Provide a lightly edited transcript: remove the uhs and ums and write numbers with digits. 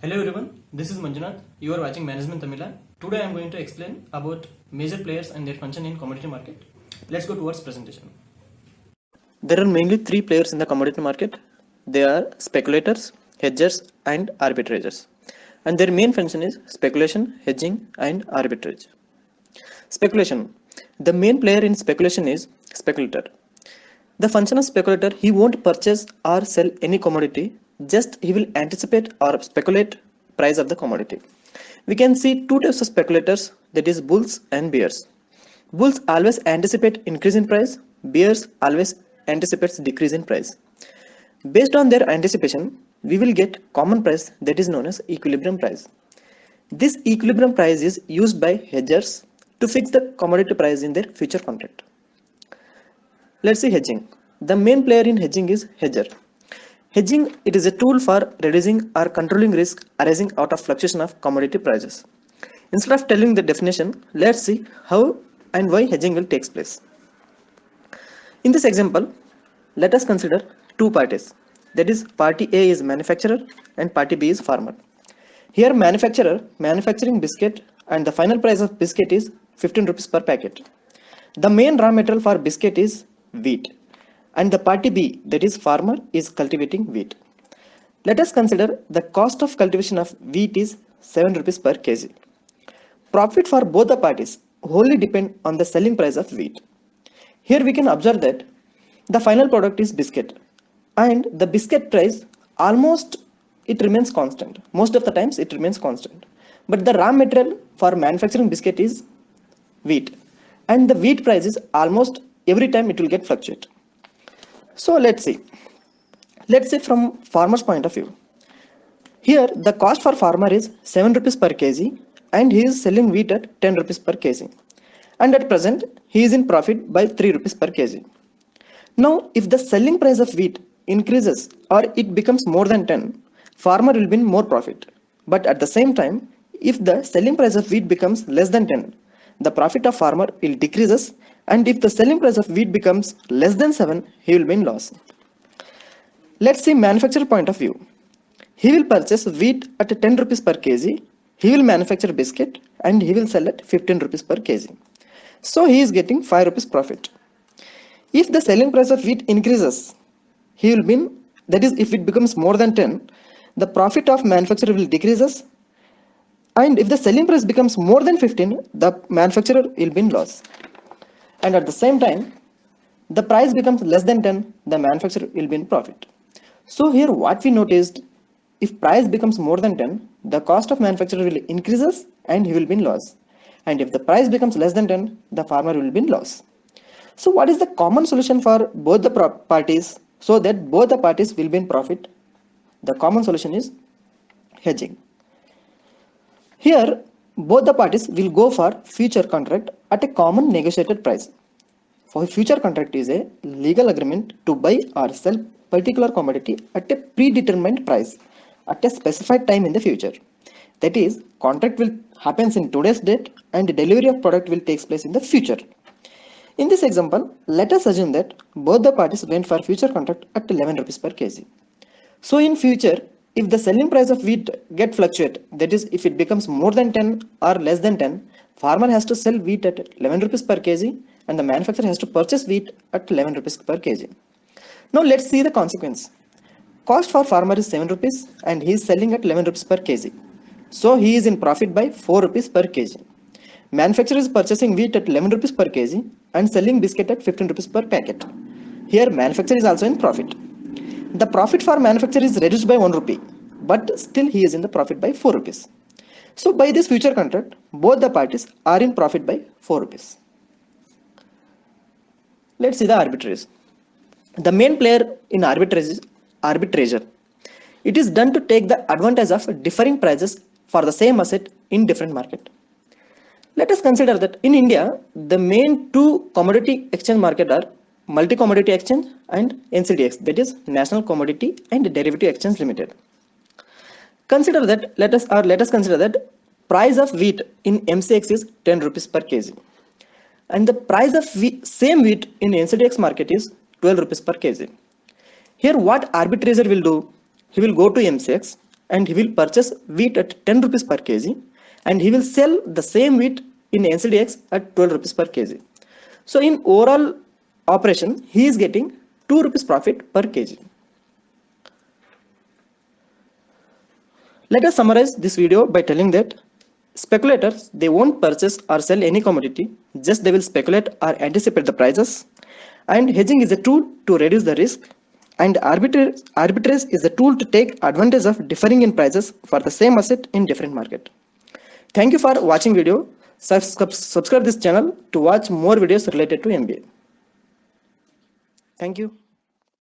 Hello everyone, this is Manjunath. You are watching Management Tamila. Today I am going to explain about major players and their function in commodity market. Let's go towards presentation. There are mainly three players in the commodity market. They are speculators, hedgers, and arbitrators. And their main function is speculation, hedging, and arbitrage. Speculation. The main player in speculation is speculator. The function of speculator, he won't purchase or sell any commodity, just he will anticipate or speculate price of the commodity. We can see two types of speculators, that is bulls and bears. Bulls always anticipate increase in price, bears always anticipates decrease in price. Based on their anticipation, we will get common price that is known as equilibrium price. This equilibrium price is used by hedgers to fix the commodity price in their future contract. Let's see hedging. The main player in hedging is hedger. Hedging, it is a tool for reducing or controlling risk arising out of fluctuation of commodity prices. Instead of telling the definition, let's see how and why hedging will take place. In this example, let us consider two parties. That is, party A is manufacturer and party B is farmer. Here manufacturer manufacturing biscuit and the final price of biscuit is 15 rupees per packet. The main raw material for biscuit is wheat and the party B, that is farmer, is cultivating wheat. Let us consider the cost of cultivation of wheat is 7 rupees per kg. Profit for both the parties wholly depend on the selling price of wheat. Here we can observe that the final product is biscuit and the biscuit price almost it remains constant. Most of the times it remains constant. But the raw material for manufacturing biscuit is wheat and the wheat price is almost every time it will get fluctuate. So let's see from farmer's point of view. Here the cost for farmer is 7 rupees per kg and he is selling wheat at 10 rupees per kg. And at present he is in profit by 3 rupees per kg. Now if the selling price of wheat increases or it becomes more than 10, farmer will win more profit. But at the same time, if the selling price of wheat becomes less than 10, the profit of farmer will decreases, and if the selling price of wheat becomes less than 7, he will win loss. Let's see manufacturer point of view. He will purchase wheat at 10 rupees per kg, he will manufacture biscuit and he will sell at 15 rupees per kg. So he is getting 5 rupees profit. If the selling price of wheat increases, he will win, that is if it becomes more than 10, the profit of manufacturer will decreases, and if the selling price becomes more than 15, the manufacturer will win loss. And at the same time, the price becomes less than 10, the manufacturer will win profit. So here what we noticed, if price becomes more than 10, the cost of manufacturer will increases and he will win loss. And if the price becomes less than 10, the farmer will win loss. So what is the common solution for both the parties so that both the parties will be in profit? The common solution is hedging. Here both the parties will go for future contract at a common negotiated price. For future contract is a legal agreement to buy or sell particular commodity at a predetermined price at a specified time in the future. That is, contract will happens in today's date and delivery of product will take place in the future. In this example, let us assume that both the parties went for future contract at 11 rupees per kg. So in future, if the selling price of wheat get fluctuate, that is if it becomes more than 10 or less than 10, farmer has to sell wheat at 11 rupees per kg and the manufacturer has to purchase wheat at 11 rupees per kg. Now let's see the consequence. Cost for farmer is 7 rupees and he is selling at 11 rupees per kg. So he is in profit by 4 rupees per kg. Manufacturer is purchasing wheat at 11 rupees per kg and selling biscuit at 15 rupees per packet. Here manufacturer is also in profit. The profit for manufacturer is reduced by 1 rupee, but still he is in the profit by 4 rupees. So by this future contract, both the parties are in profit by 4 rupees. Let's see the arbitrage. The main player in arbitrage is arbitrager. It is done to take the advantage of differing prices for the same asset in different market. Let us consider that in India, the main two commodity exchange market are Multi-Commodity Exchange and NCDEX, that is National Commodity and Derivative Exchange Limited. Consider that, let us consider that price of wheat in MCX is 10 rupees per kg. And the price of same wheat in NCDEX market is 12 rupees per kg. Here what arbitrator will do? He will go to MCX and he will purchase wheat at 10 rupees per kg, and he will sell the same wheat in NCDX at 12 rupees per kg. So in overall operation, he is getting 2 rupees profit per kg. Let us summarize this video by telling that speculators, they won't purchase or sell any commodity, just they will speculate or anticipate the prices. And hedging is a tool to reduce the risk, and arbitrage is a tool to take advantage of differing in prices for the same asset in different market. Thank you for watching video. Subscribe this channel to watch more videos related to MBA. Thank you.